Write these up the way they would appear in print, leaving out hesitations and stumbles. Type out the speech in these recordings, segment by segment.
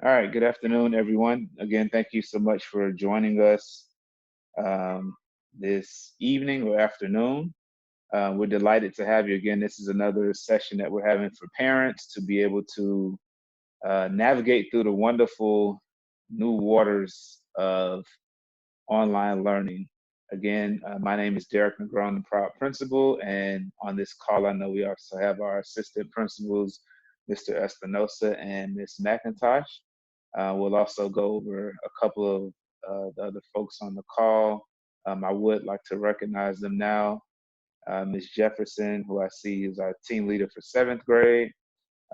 All right, good afternoon, everyone. Again, thank you so much for joining us um, this evening or afternoon. We're delighted to have you again. This is another session that we're having for parents to be able to navigate through the wonderful new waters of online learning. Again, my name is Derek McGraw, the proud principal, and on this call, I know we also have our assistant principals, Mr. Espinosa and Ms. McIntosh. We'll also go over a couple of the other folks on the call. I would like to recognize them now. Ms. Jefferson, who I see is our team leader for seventh grade.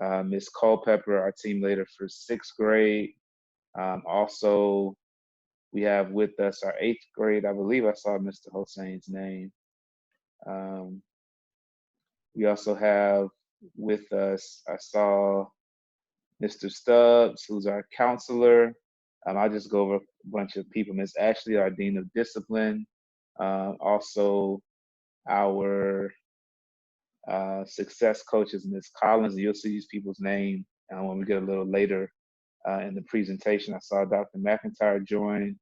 Ms. Culpepper, our team leader for sixth grade. Also, we have with us our eighth grade. I believe I saw Mr. Hossein's name. Um, we also have with us, I saw Mr. Stubbs, who's our counselor. I'll just go over a bunch of people. Ms. Ashley, our Dean of Discipline. Also, our success coaches, Ms. Collins. You'll see these people's name when we get a little later in the presentation. I saw Dr. McIntyre join,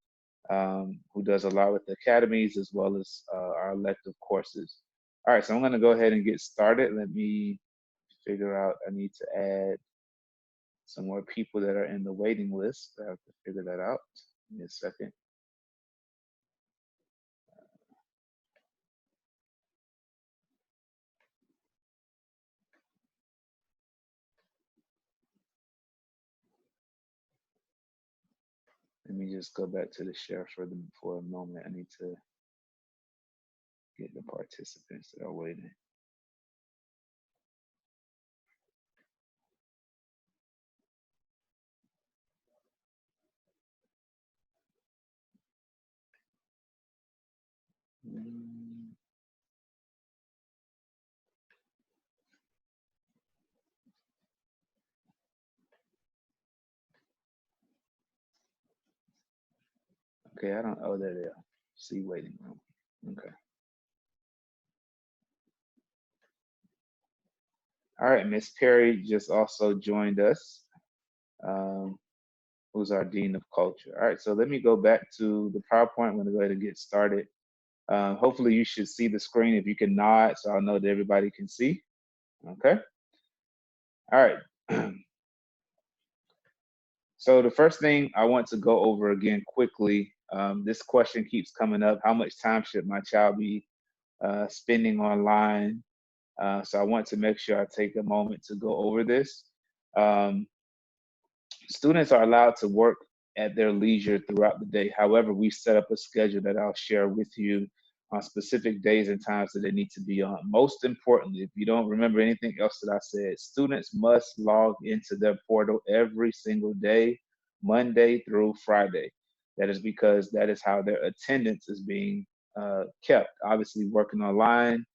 who does a lot with the academies as well as our elective courses. All right, so I'm going to go ahead and get started. Let me figure out, I need to add some more people that are in the waiting list. I have to figure that out. Give me a second. Let me just go back to the share for a moment. I need to get the participants that are waiting. Okay, I don't, oh, there they are. See waiting room. Okay. All right, Miss Perry just also joined us, who's our Dean of Culture. All right, so let me go back to the PowerPoint. I'm going to go ahead and get started. Hopefully you should see the screen. If you can nod, so I'll know that everybody can see. Okay. All right. So the first thing I want to go over again quickly, this question keeps coming up. How much time should my child be spending online? So I want to make sure I take a moment to go over this. Um, Students are allowed to work at their leisure throughout the day. However, we set up a schedule that I'll share with you on specific days and times that they need to be on. Most importantly, if you don't remember anything else that I said, students must log into their portal every single day, Monday through Friday. That is because that is how their attendance is being kept. Obviously, working online,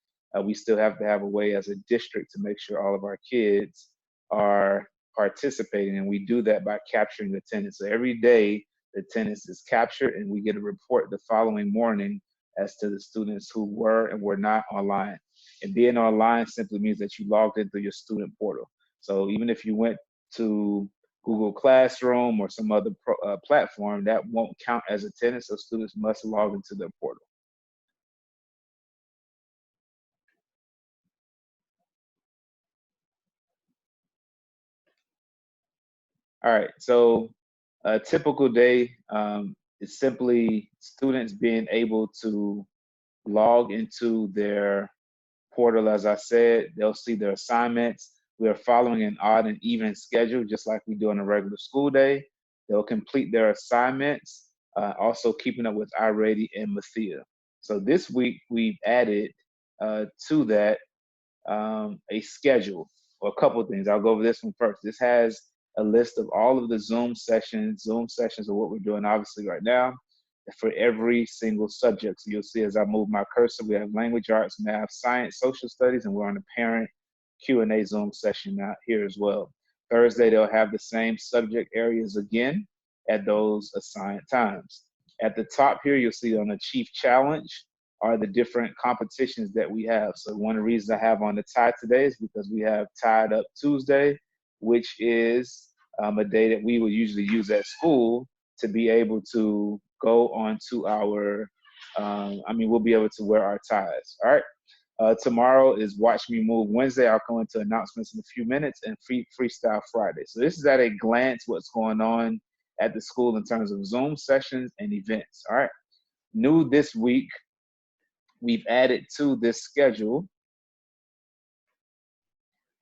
we still have to have a way as a district to make sure all of our kids are participating, and we do that by capturing attendance. So every day, the attendance is captured, and we get a report the following morning as to the students who were and were not online. And being online simply means that you logged into your student portal. So even if you went to Google Classroom or some other platform, that won't count as attendance. So students must log into their portal. All right. So a typical day is simply students being able to log into their portal. As I said, they'll see their assignments. We are following an odd and even schedule, just like we do on a regular school day. They'll complete their assignments, also keeping up with iReady and Mathia. So this week we've added to that a schedule or a couple of things. I'll go over this one first. This has a list of all of the Zoom sessions. Zoom sessions are what we're doing obviously right now for every single subject. So you'll see as I move my cursor, we have language arts, math, science, social studies, and we're on a parent Q&A Zoom session out here as well. Thursday, they'll have the same subject areas again at those assigned times. At the top here, you'll see on the Chief Challenge are the different competitions that we have. So one of the reasons I have on the tie today is because we have Tied Up Tuesday, which is a day that we would usually use at school to be able to go onto our, we'll be able to wear our ties. All right. Tomorrow is Watch Me Move Wednesday. I'll go into announcements in a few minutes, and Freestyle Friday. So this is at a glance what's going on at the school in terms of Zoom sessions and events. All right. New this week, we've added to this schedule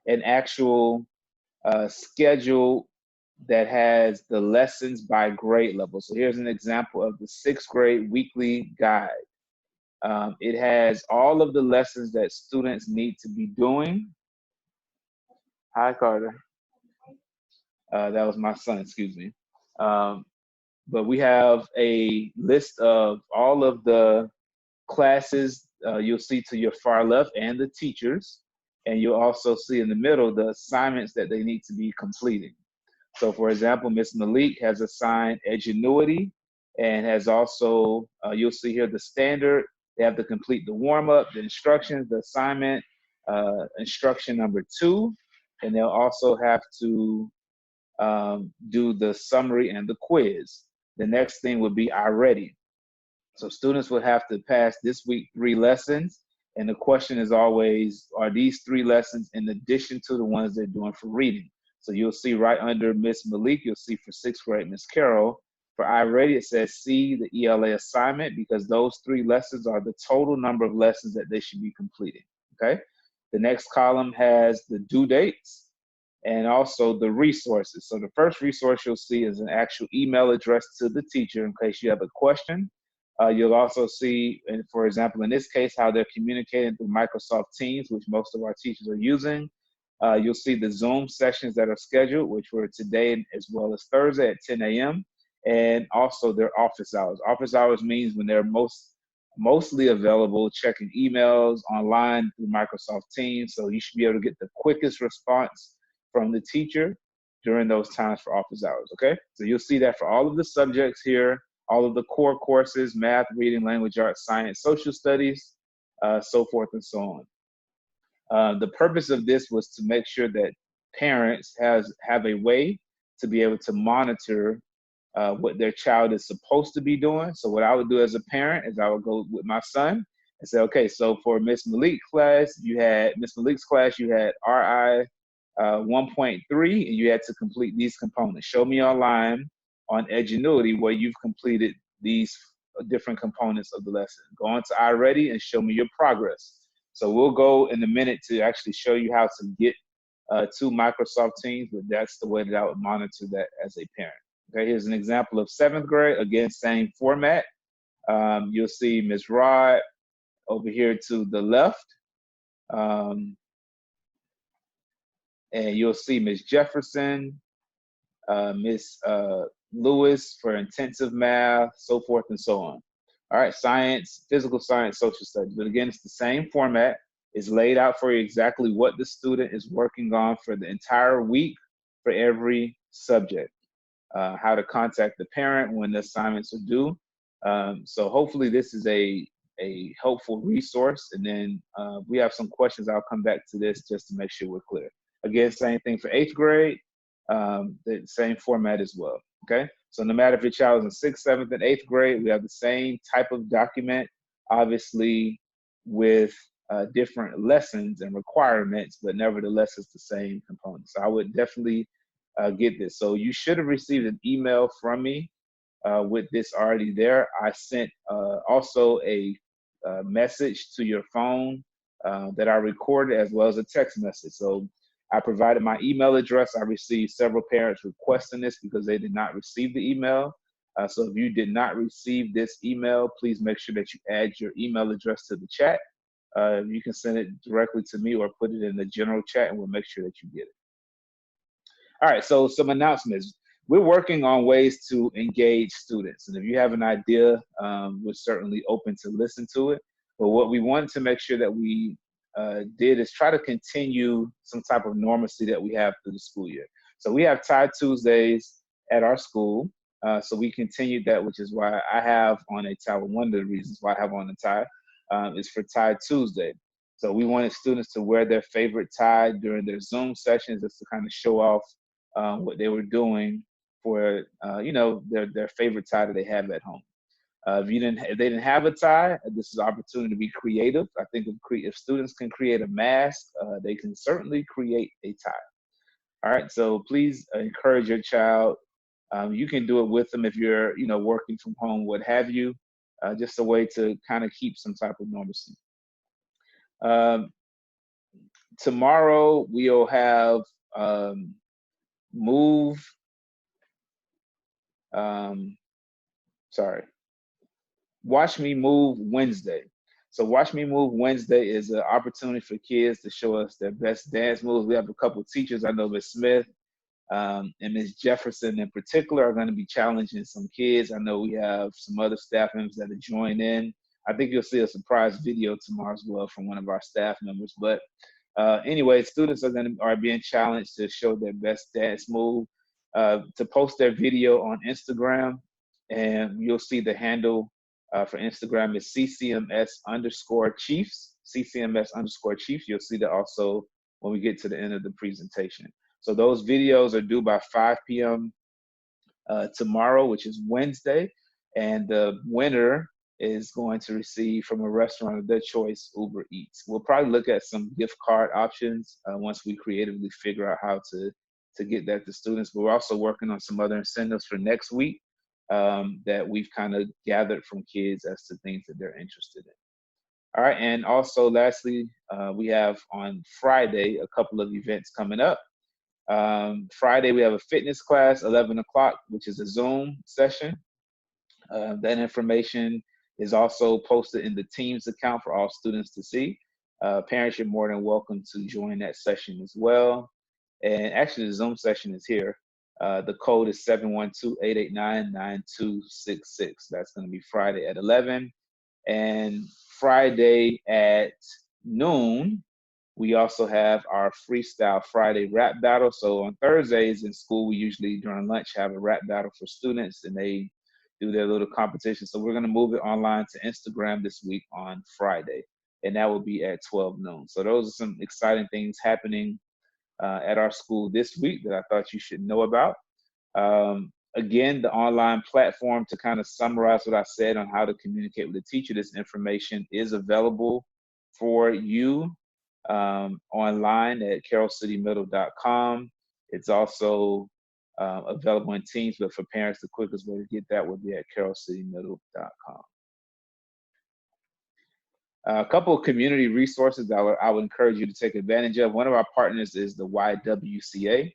an actual schedule that has the lessons by grade level. So here's an example of the 6th grade weekly guide. It has all of the lessons that students need to be doing. Hi, Carter. That was my son, excuse me. But we have a list of all of the classes you'll see to your far left and the teachers. And you'll also see in the middle the assignments that they need to be completing. So for example, Ms. Malik has assigned Edgenuity and has also, you'll see here the standard. They have to complete the warm-up, the instructions, the assignment, instruction number 2, and they'll also have to do the summary and the quiz. The next thing would be iReady. So students would have to pass this week 3 lessons, and the question is always, are these 3 lessons in addition to the ones they're doing for reading? So you'll see right under Miss Malik, you'll see for 6th grade, Miss Carol. For iReady, it says C, the ELA assignment, because those 3 lessons are the total number of lessons that they should be completing, okay? The next column has the due dates and also the resources. So the first resource you'll see is an actual email address to the teacher in case you have a question. You'll also see, and for example, in this case, how they're communicating through Microsoft Teams, which most of our teachers are using. You'll see the Zoom sessions that are scheduled, which were today as well as Thursday at 10 a.m. And also their office hours. Office hours means when they're mostly available, checking emails online through Microsoft Teams. So you should be able to get the quickest response from the teacher during those times for office hours, okay? So you'll see that for all of the subjects here, all of the core courses, math, reading, language arts, science, social studies, so forth and so on. The purpose of this was to make sure that parents have a way to be able to monitor what their child is supposed to be doing. So what I would do as a parent is I would go with my son and say, okay, so for Miss Malik's class, you had RI 1.3, and you had to complete these components. Show me online on Edgenuity where you've completed these different components of the lesson. Go on to iReady and show me your progress. So we'll go in a minute to actually show you how to get to Microsoft Teams, but that's the way that I would monitor that as a parent. Okay, here's an example of 7th grade. Again, same format. You'll see Ms. Rod over here to the left. And you'll see Ms. Jefferson, Ms. Lewis for intensive math, so forth and so on. All right, science, physical science, social studies. But again, it's the same format. It's laid out for you exactly what the student is working on for the entire week for every subject. How to contact the parent when the assignments are due. So hopefully this is a helpful resource. And then we have some questions. I'll come back to this just to make sure we're clear. Again, same thing for 8th grade, the same format as well, okay? So no matter if your child is in 6th, 7th, and 8th grade, we have the same type of document, obviously with different lessons and requirements, but nevertheless, it's the same components. So I would definitely get this. So you should have received an email from me with this already there. I sent also a message to your phone that I recorded, as well as a text message. So I provided my email address. I received several parents requesting this because they did not receive the email. So if you did not receive this email, please make sure that you add your email address to the chat. You can send it directly to me or put it in the general chat, and we'll make sure that you get it. All right, so some announcements. We're working on ways to engage students. And if you have an idea, we're certainly open to listen to it. But what we wanted to make sure that we did is try to continue some type of normalcy that we have through the school year. So we have Tie Tuesdays at our school. So we continued that, which is why I have on a tie. One of the reasons why I have on a tie is for Tie Tuesday. So we wanted students to wear their favorite tie during their Zoom sessions just to kind of show off what they were doing for their favorite tie that they have at home. If they didn't have a tie, this is an opportunity to be creative. I think if students can create a mask, they can certainly create a tie. All right, so please encourage your child. You can do it with them if you're, working from home, what have you. Just a way to kind of keep some type of normalcy. Um, Tomorrow we'll have um, move. Um, sorry, Watch Me Move Wednesday. So Watch Me Move Wednesday is an opportunity for kids to show us their best dance moves. We have a couple of teachers. I know Miss Smith and Ms. Jefferson in particular are going to be challenging some kids. I know we have some other staff members that are joining in. I think you'll see a surprise video tomorrow as well from one of our staff members. But anyway, students are being challenged to show their best dance move, to post their video on Instagram, and you'll see the handle for Instagram is CCMS_Chiefs. CCMS_Chiefs. You'll see that also when we get to the end of the presentation. So those videos are due by 5 p.m. Tomorrow, which is Wednesday, and the winner is going to receive from a restaurant of their choice, Uber Eats. We'll probably look at some gift card options once we creatively figure out how to get that to students. But we're also working on some other incentives for next week that we've kind of gathered from kids as to things that they're interested in. All right, and also lastly, we have on Friday a couple of events coming up. Friday, we have a fitness class, 11 o'clock, which is a Zoom session. That information is also posted in the Teams account for all students to see. Parents, you're more than welcome to join that session as well. And actually, the Zoom session is here. The code is 712-889-9266. That's going to be Friday at 11. And Friday at noon, we also have our Freestyle Friday rap battle. So on Thursdays in school, we usually during lunch have a rap battle for students, and they do their little competition. So we're going to move it online to Instagram this week on Friday, and that will be at 12 noon. So those are some exciting things happening at our school this week that I thought you should know about. Again, the online platform, to kind of summarize what I said on how to communicate with the teacher, this information is available for you online at carrollcitymiddle.com. It's also available in Teams, but for parents, the quickest way to get that would be at carrollcitymiddle.com. A couple of community resources that I would encourage you to take advantage of. One of our partners is the YWCA,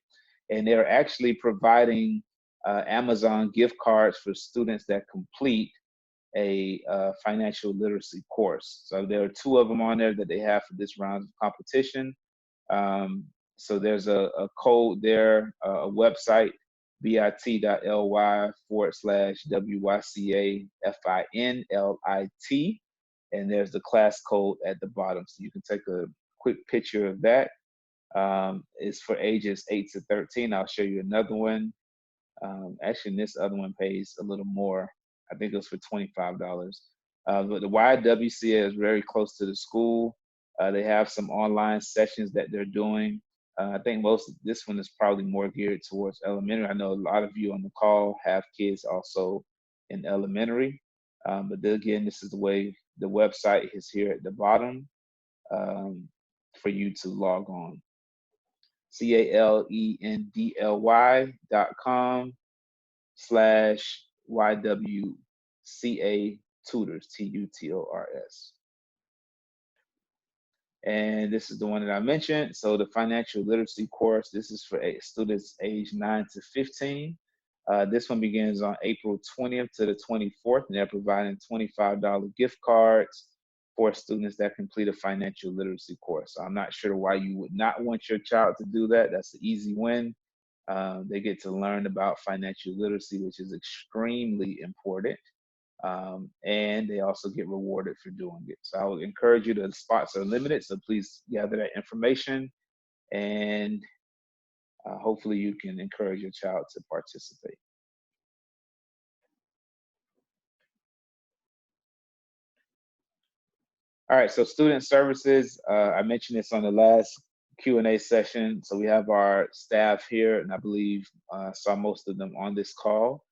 and they're actually providing Amazon gift cards for students that complete a financial literacy course. So there are 2 of them on there that they have for this round of competition. So there's a code there, a website, bit.ly/WYCAFINLIT, and there's the class code at the bottom. So you can take a quick picture of that. It's for ages 8 to 13. I'll show you another one. Actually, this other one pays a little more. I think it was for $25. But the YWCA is very close to the school. They have some online sessions that they're doing. I think most of this one is probably more geared towards elementary. I know a lot of you on the call have kids also in elementary. But then again, this is the way the website is here at the bottom for you to log on. CALENDLY.com/YWCA tutors, TUTORS. And this is the one that I mentioned. So the financial literacy course, this is for students age 9 to 15. This one begins on April 20th to the 24th, and they're providing $25 gift cards for students that complete a financial literacy course. So I'm not sure why you would not want your child to do that. That's an easy win. They get to learn about financial literacy, which is extremely important. And they also get rewarded for doing it. So I would encourage you, the spots are limited, so please gather that information, and hopefully you can encourage your child to participate. All right, so student services, I mentioned this on the last Q&A session. So we have our staff here, and I believe saw most of them on this call.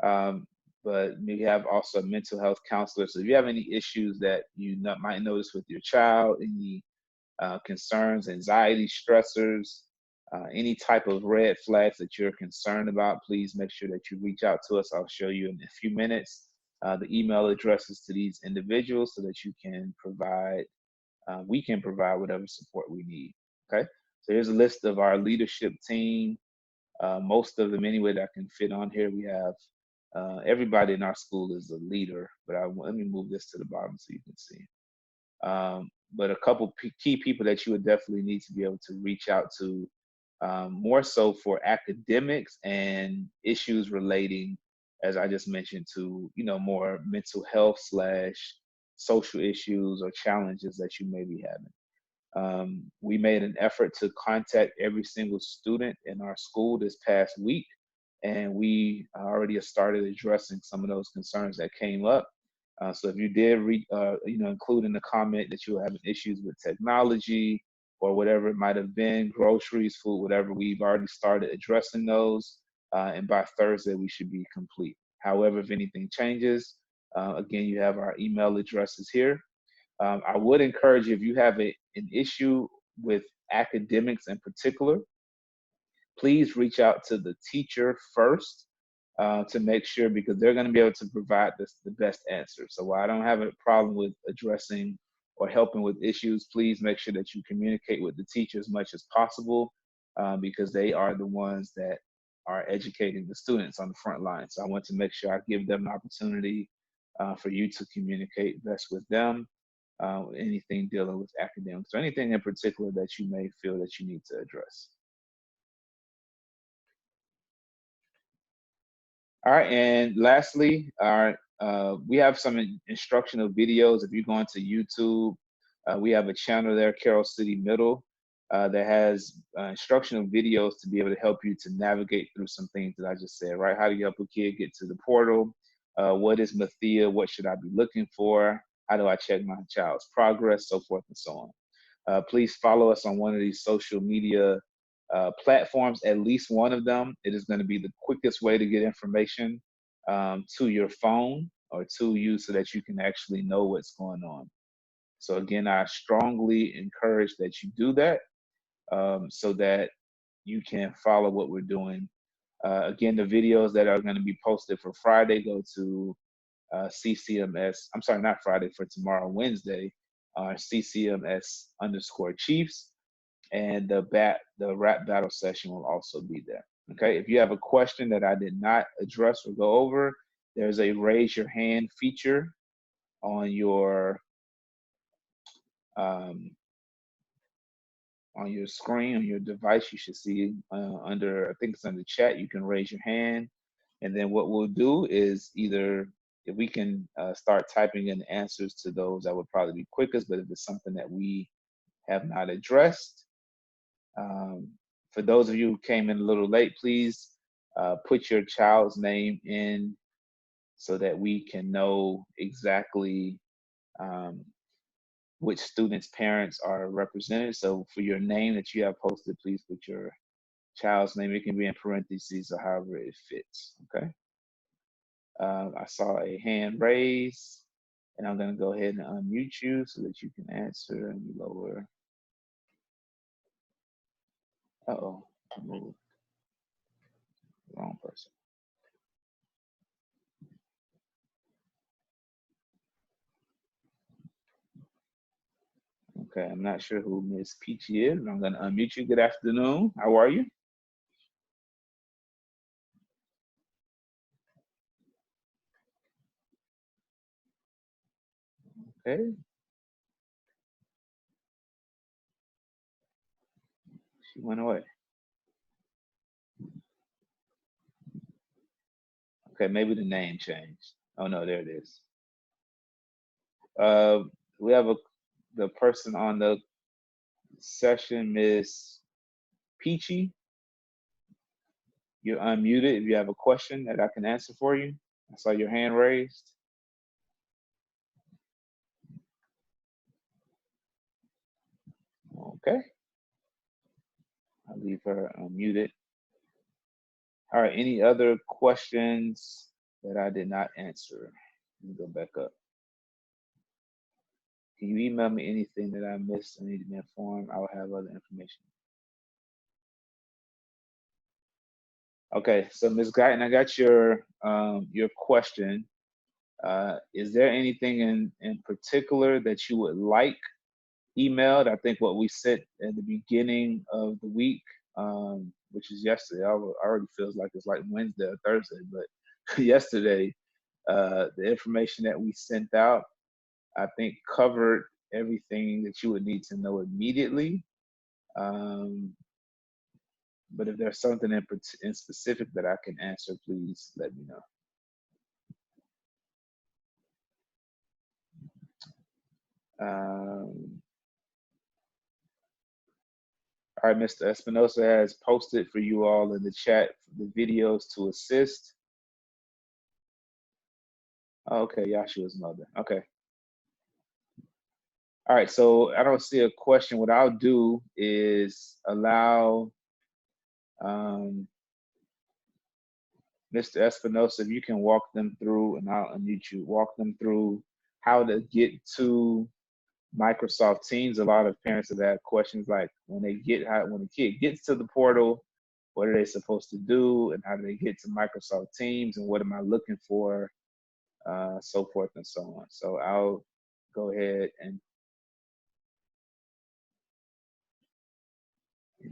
But we have also a mental health counselor. So if you have any issues that you might notice with your child, any concerns, anxiety, stressors, any type of red flags that you're concerned about, please make sure that you reach out to us. I'll show you in a few minutes the email addresses to these individuals so that you can provide, we can provide whatever support we need. Okay, so here's a list of our leadership team. Most of them, anyway, that can fit on here. We have everybody in our school is a leader, but let me move this to the bottom so you can see. But a couple key people that you would definitely need to be able to reach out to, more so for academics and issues relating, as I just mentioned, to more mental health / social issues or challenges that you may be having. We made an effort to contact every single student in our school this past week, and we already started addressing some of those concerns that came up. So if you did include in the comment that you were having issues with technology or whatever it might have been, groceries, food, whatever, we've already started addressing those. And by Thursday, we should be complete. However, if anything changes, again, you have our email addresses here. I would encourage you, if you have an issue with academics in particular, please reach out to the teacher first to make sure, because they're going to be able to provide the best answer. So while I don't have a problem with addressing or helping with issues, please make sure that you communicate with the teacher as much as possible, because they are the ones that are educating the students on the front line. So I want to make sure I give them an opportunity for you to communicate best with them. Anything dealing with academics or anything in particular that you may feel that you need to address. All right, and lastly, we have some instructional videos. If you go into YouTube, we have a channel there, Carroll City Middle, that has instructional videos to be able to help you to navigate through some things that I just said, right? How do you help a kid get to the portal? What is Mathia? What should I be looking for? How do I check my child's progress? So forth and so on. Please follow us on one of these social media platforms, at least one of them. It is going to be the quickest way to get information to your phone or to you so that you can actually know what's going on. So again, I strongly encourage that you do that so that you can follow what we're doing. Again, the videos that are going to be posted for Friday go to CCMS. I'm sorry, not Friday, for tomorrow, Wednesday, CCMS_Chiefs. And the rap battle session will also be there. Okay, if you have a question that I did not address or go over, there's a raise your hand feature on your screen, on your device. You should see under, I think it's under chat, you can raise your hand. And then what we'll do is either, if we can start typing in answers to those, that would probably be quickest. But if it's something that we have not addressed, for those of you who came in a little late, please put your child's name in so that we can know exactly which students' parents are represented. So for your name that you have posted, please put your child's name. It can be in parentheses or however it fits, okay? I saw a hand raise, and I'm gonna go ahead and unmute you so that you can answer and lower. Uh-oh, I moved. Wrong person. Okay, I'm not sure who Miss Peachy is. I'm going to unmute you. Good afternoon. How are you? Okay. She went away. Okay, maybe the name changed. Oh no, there it is. We have the person on the session, Miss Peachy. You're unmuted. If you have a question that I can answer for you, I saw your hand raised. Okay. I'll leave her unmuted. All right, any other questions that I did not answer? Let me go back up. Can you email me anything that I missed and need to be informed? I will have other information. Okay, so Ms. Guyton, I got your question. Is there anything in particular that you would like emailed? I think what we sent at the beginning of the week, which is yesterday. Already feels like it's like Wednesday or Thursday, but yesterday, the information that we sent out, I think covered everything that you would need to know immediately. But if there's something in specific that I can answer, please let me know. All right, Mr. Espinosa has posted for you all in the chat the videos to assist. Okay, Yashua's mother. Okay. All right, so I don't see a question. What I'll do is allow Mr. Espinosa, if you can walk them through, and I'll unmute you, walk them through how to get to Microsoft Teams. A lot of parents have had questions like when the kid gets to the portal, what are they supposed to do, and how do they get to Microsoft Teams, and what am I looking for, so forth and so on. So I'll go ahead and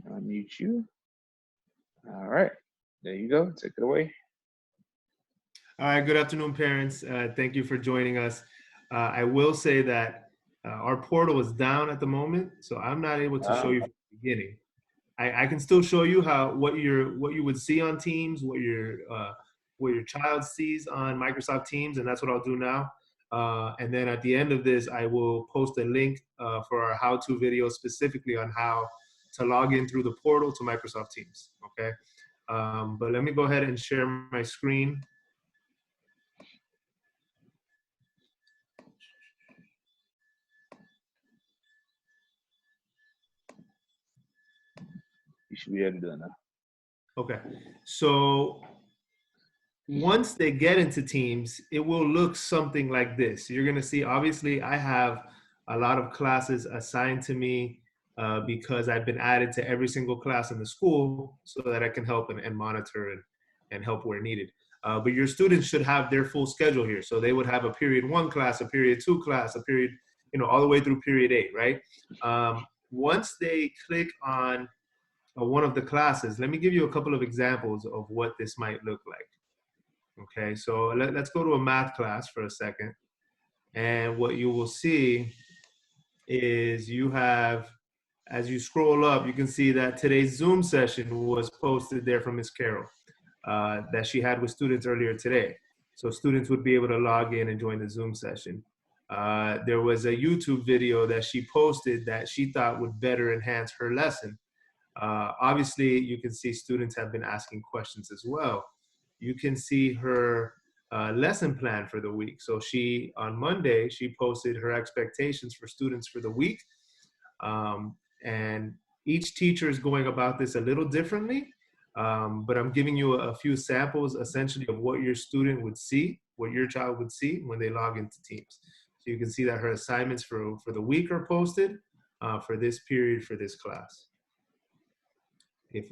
unmute you. All right, there you go. Take it away. All right, good afternoon, parents. Thank you for joining us. I will say that our portal is down at the moment, so I'm not able to show you from the beginning. I can still show you what you would see on Teams, what your child sees on Microsoft Teams, and that's what I'll do now. And then at the end of this, I will post a link for our how-to video specifically on how to log in through the portal to Microsoft Teams. Okay, but let me go ahead and share my screen. You should be able to do it now. Okay, so once they get into Teams, it will look something like this. You're gonna see, obviously, I have a lot of classes assigned to me because I've been added to every single class in the school so that I can help and monitor and help where needed. But your students should have their full schedule here. So they would have a period 1 class, a period 2 class, a period, all the way through period 8, right? Once they click on one of the classes, let me give you a couple of examples of what this might look like. Okay, so let's go to a math class for a second. And what you will see is you have, as you scroll up, you can see that today's Zoom session was posted there from Ms. Carroll that she had with students earlier today. So students would be able to log in and join the Zoom session. There was a YouTube video that she posted that she thought would better enhance her lesson. Obviously, you can see students have been asking questions as well. You can see her lesson plan for the week. So on Monday, she posted her expectations for students for the week. And each teacher is going about this a little differently, but I'm giving you a few samples essentially of what your student would see, what your child would see when they log into Teams. So you can see that her assignments for the week are posted for this period, for this class.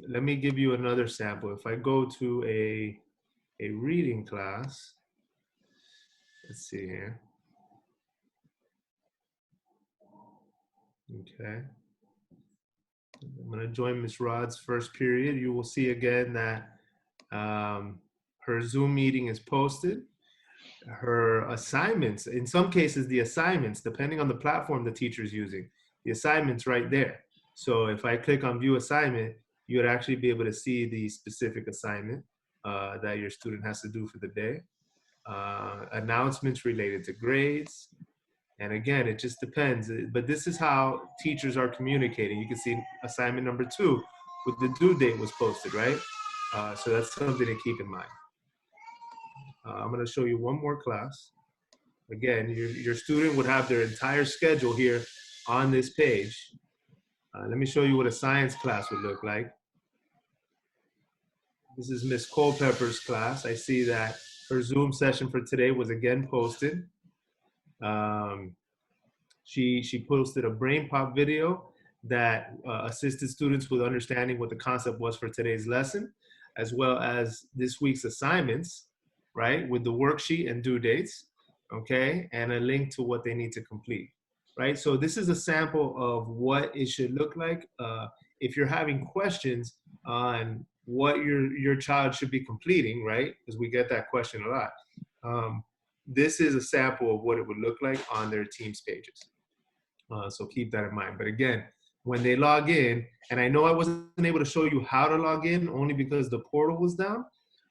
Let me give you another sample. If I go to a reading class, let's see here. Okay. I'm going to join Ms. Rod's first period. You will see again that her Zoom meeting is posted. Her assignments, in some cases, the assignments, depending on the platform the teacher is using, the assignment's right there. So if I click on view assignment, you would actually be able to see the specific assignment that your student has to do for the day. Announcements related to grades. And again, it just depends. But this is how teachers are communicating. You can see assignment number 2 with the due date was posted, right? So that's something to keep in mind. I'm going to show you one more class. Again, your student would have their entire schedule here on this page. Let me show you what a science class would look like. This is Miss Culpepper's class. I see that her Zoom session for today was again posted. She posted a brain pop video that assisted students with understanding what the concept was for today's lesson, as well as this week's assignments, right, with the worksheet and due dates, okay, and a link to what they need to complete, right? So this is a sample of what it should look like. If you're having questions on what your child should be completing, right, because we get that question a lot, this is a sample of what it would look like on their Teams pages. So keep that in mind. But again, when they log in, and I know I wasn't able to show you how to log in only because the portal was down,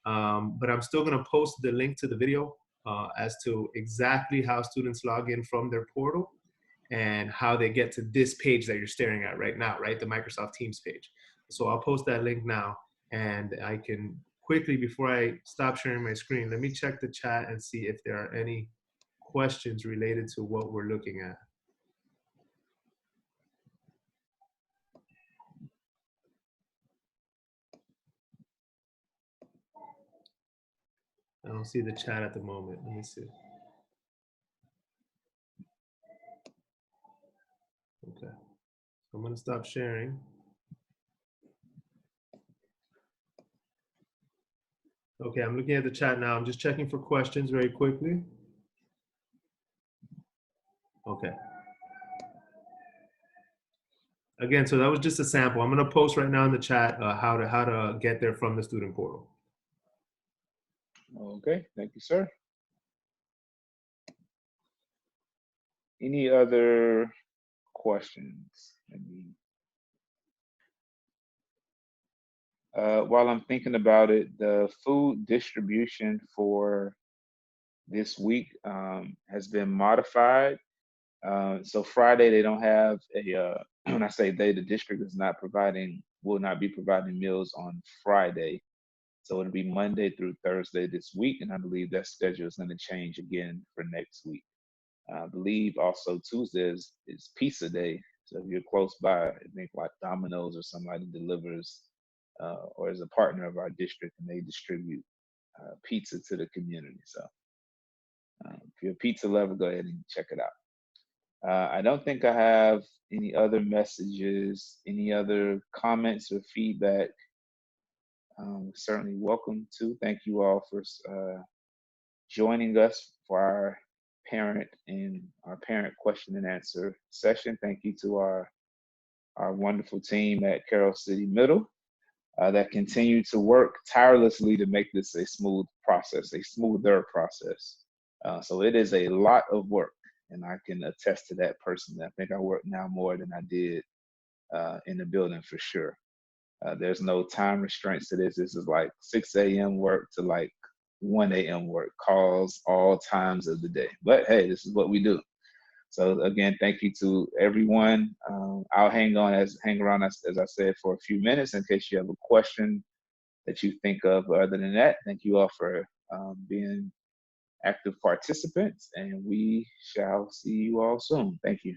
but I'm still going to post the link to the video as to exactly how students log in from their portal and how they get to this page that you're staring at right now, right? The Microsoft Teams page. So I'll post that link now, and I can quickly, before I stop sharing my screen, let me check the chat and see if there are any questions related to what we're looking at. I don't see the chat at the moment. Let me see. Okay. I'm going to stop sharing. Okay, I'm looking at the chat now. I'm just checking for questions very quickly. Okay. Again, so that was just a sample. I'm going to post right now in the chat how to get there from the student portal. Okay, thank you, sir. Any other questions? While I'm thinking about it, the food distribution for this week has been modified. So Friday they don't have a. When I say they, the district is not providing, will not be providing meals on Friday. So it'll be Monday through Thursday this week, and I believe that schedule is going to change again for next week. I believe also Tuesday is pizza day. So if you're close by, I think like Domino's or somebody delivers or is a partner of our district, and they distribute pizza to the community. So if you're a pizza lover, go ahead and check it out. I don't think I have any other messages, any other comments or feedback. Certainly welcome to. Thank you all for joining us for our parent question and answer session. Thank you to our wonderful team at Carroll City Middle that continue to work tirelessly to make this a smooth process, a smoother process. So it is a lot of work, and I can attest to that personally. I think I work now more than I did in the building for sure. There's no time restraints to this. This is like 6 a.m. work to like 1 a.m. work, calls all times of the day. But hey, this is what we do. So again, thank you to everyone. I'll hang around as I said for a few minutes in case you have a question that you think of. Other than that, thank you all for being active participants, and we shall see you all soon. Thank you.